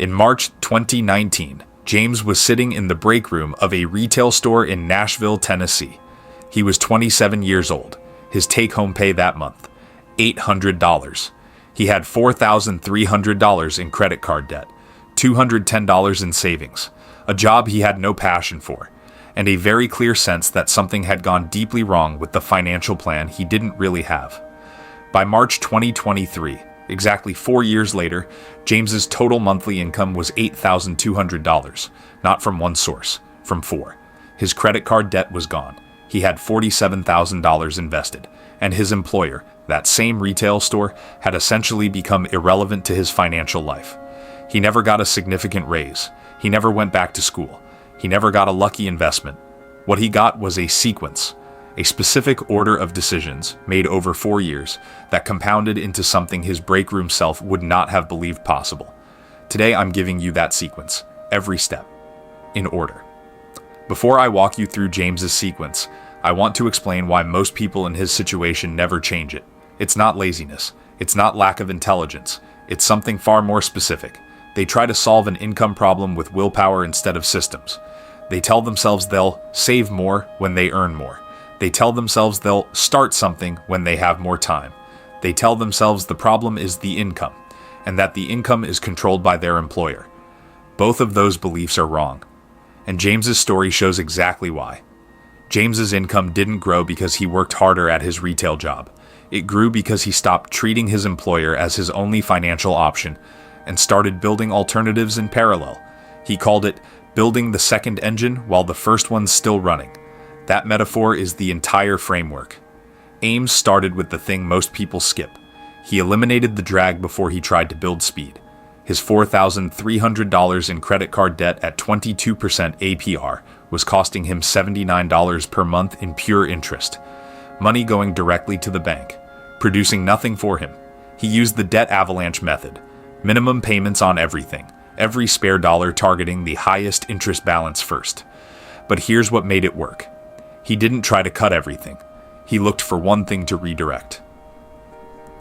In March 2019, James was sitting in the break room of a retail store in Nashville, Tennessee. He was 27 years old. His take-home pay that month, $800. He had $4,300 in credit card debt, $210 in savings, a job he had no passion for, and a very clear sense that something had gone deeply wrong with the financial plan he didn't really have. By March 2023, exactly 4 years later, James's total monthly income was $8,200, not from one source, from four. His credit card debt was gone. He had $47,000 invested, and his employer, that same retail store, had essentially become irrelevant to his financial life. He never got a significant raise. He never went back to school. He never got a lucky investment. What he got was a sequence, a specific order of decisions made over 4 years that compounded into something his breakroom self would not have believed possible. Today I'm giving you that sequence, every step, in order. Before I walk you through James's sequence, I want to explain why most people in his situation never change it. It's not laziness. It's not lack of intelligence. It's something far more specific. They try to solve an income problem with willpower instead of systems. They tell themselves they'll save more when they earn more. They tell themselves they'll start something when they have more time. They tell themselves the problem is the income, and that the income is controlled by their employer. Both of those beliefs are wrong, and James's story shows exactly why. James's income didn't grow because he worked harder at his retail job. It grew because he stopped treating his employer as his only financial option and started building alternatives in parallel. He called it building the second engine while the first one's still running. That metaphor is the entire framework. Ames started with the thing most people skip. He eliminated the drag before he tried to build speed. His $4,300 in credit card debt at 22% APR was costing him $79 per month in pure interest. Money going directly to the bank, producing nothing for him. He used the debt avalanche method. Minimum payments on everything, every spare dollar targeting the highest interest balance first. But here's what made it work. He didn't try to cut everything. He looked for one thing to redirect.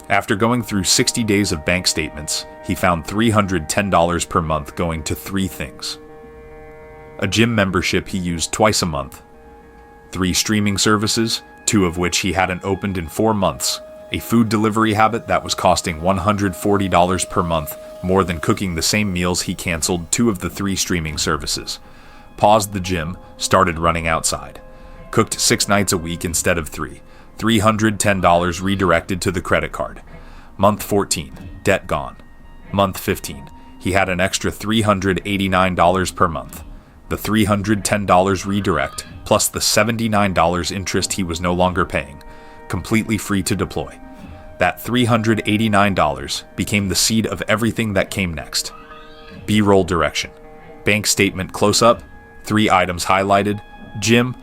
After going through 60 days of bank statements, he found $310 per month going to three things. A gym membership he used twice a month. 3 streaming services, 2 of which he hadn't opened in 4 months. A food delivery habit that was costing $140 per month, more than cooking the same meals he canceled 2 of the 3 streaming services. Paused the gym, started running outside. Cooked 6 nights a week instead of 3. $310 redirected to the credit card. Month 14, debt gone. Month 15, he had an extra $389 per month. The $310 redirect, plus the $79 interest he was no longer paying, completely free to deploy. That $389 became the seed of everything that came next. B-roll direction. Bank statement close-up, 3 items highlighted, gym.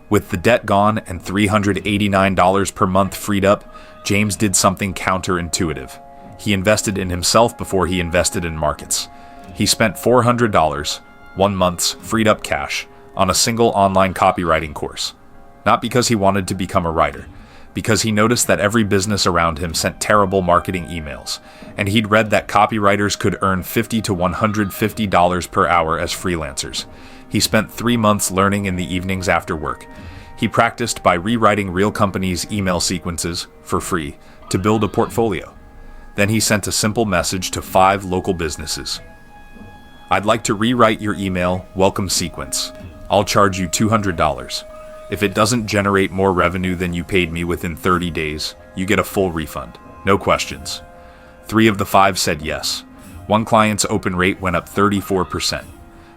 With the debt gone and $389 per month freed up, James did something counterintuitive. He invested in himself before he invested in markets. He spent $400, 1 month's freed up cash, on a single online copywriting course. Not because he wanted to become a writer, because he noticed that every business around him sent terrible marketing emails, and he'd read that copywriters could earn $50 to $150 per hour as freelancers. He spent 3 months learning in the evenings after work. He practiced by rewriting real companies' email sequences, for free, to build a portfolio. Then he sent a simple message to 5 local businesses. I'd like to rewrite your email welcome sequence. I'll charge you $200. If it doesn't generate more revenue than you paid me within 30 days, you get a full refund. No questions. 3 of the 5 said yes. One client's open rate went up 34%.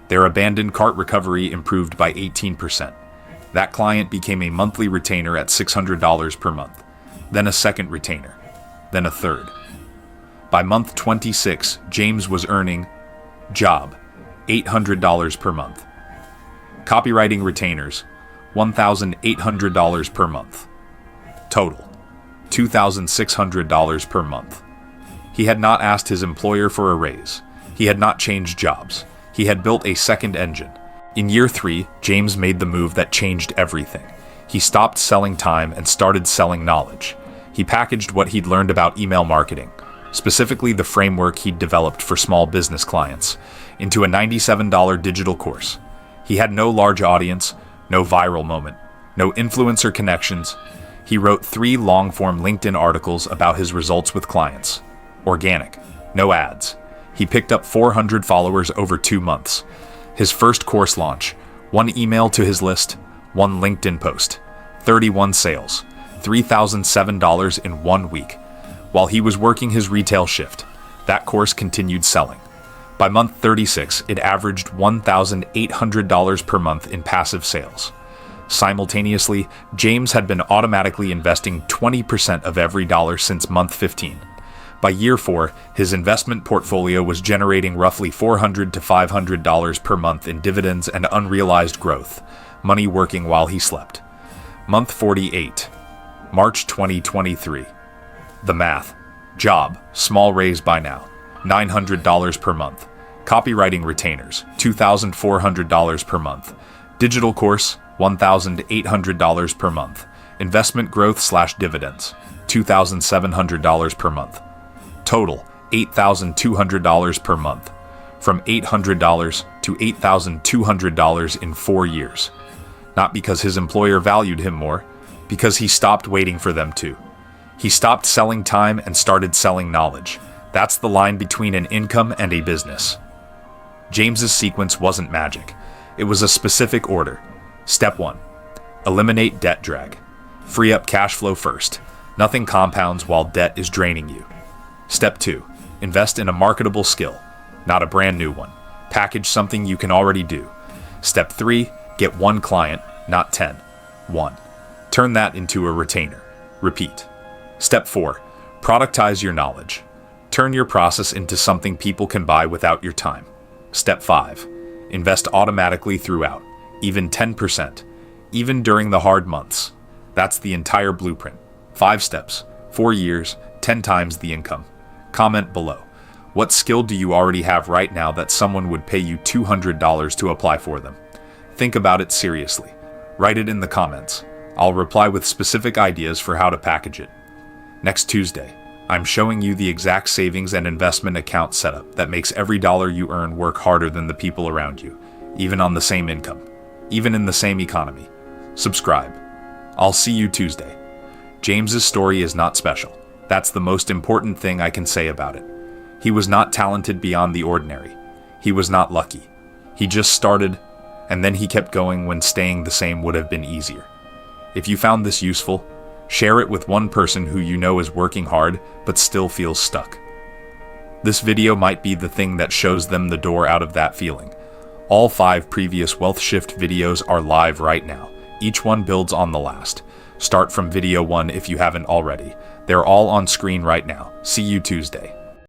Their abandoned cart recovery improved by 18%. That client became a monthly retainer at $600 per month. Then a second retainer. Then a third. By month 26, James was earning job, $800 per month. Copywriting retainers, $1,800 per month. Total, $2,600 per month. He had not asked his employer for a raise. He had not changed jobs. He had built a second engine. In year 3, James made the move that changed everything. He stopped selling time and started selling knowledge. He packaged what he'd learned about email marketing, specifically the framework he'd developed for small business clients, into a $97 digital course. He had no large audience, no viral moment, no influencer connections. He wrote 3 long-form LinkedIn articles about his results with clients. Organic, no ads. He picked up 400 followers over 2 months. His first course launch, 1 email to his list, 1 LinkedIn post, 31 sales, $3,007 in 1 week. While he was working his retail shift, that course continued selling. By month 36, it averaged $1,800 per month in passive sales. Simultaneously, James had been automatically investing 20% of every dollar since month 15. By year 4, his investment portfolio was generating roughly $400 to $500 per month in dividends and unrealized growth, money working while he slept. Month 48, March 2023. The math. Job, small raise by now, $900 per month. Copywriting retainers, $2,400 per month. Digital course, $1,800 per month. Investment growth / dividends, $2,700 per month. Total, $8,200 per month. From $800 to $8,200 in 4 years. Not because his employer valued him more, because he stopped waiting for them to. He stopped selling time and started selling knowledge. That's the line between an income and a business. James's sequence wasn't magic. It was a specific order. Step 1. Eliminate debt drag. Free up cash flow first. Nothing compounds while debt is draining you. Step 2. Invest in a marketable skill, not a brand new one. Package something you can already do. Step 3. Get 1 client, not 10. 1. Turn that into a retainer. Repeat. Step 4. Productize your knowledge. Turn your process into something people can buy without your time. Step 5. Invest automatically throughout, even 10%, even during the hard months. That's the entire blueprint. 5 steps, 4 years, 10 times the income. Comment below. What skill do you already have right now that someone would pay you $200 to apply for them? Think about it seriously. Write it in the comments. I'll reply with specific ideas for how to package it. Next Tuesday, I'm showing you the exact savings and investment account setup that makes every dollar you earn work harder than the people around you, even on the same income, even in the same economy. Subscribe. I'll see you Tuesday. James's story is not special. That's the most important thing I can say about it. He was not talented beyond the ordinary. He was not lucky. He just started, and then he kept going when staying the same would have been easier. If you found this useful, share it with one person who you know is working hard but still feels stuck. This video might be the thing that shows them the door out of that feeling. All 5 previous Wealth Shift videos are live right now. Each one builds on the last. Start from video 1 if you haven't already. They're all on screen right now. See you Tuesday.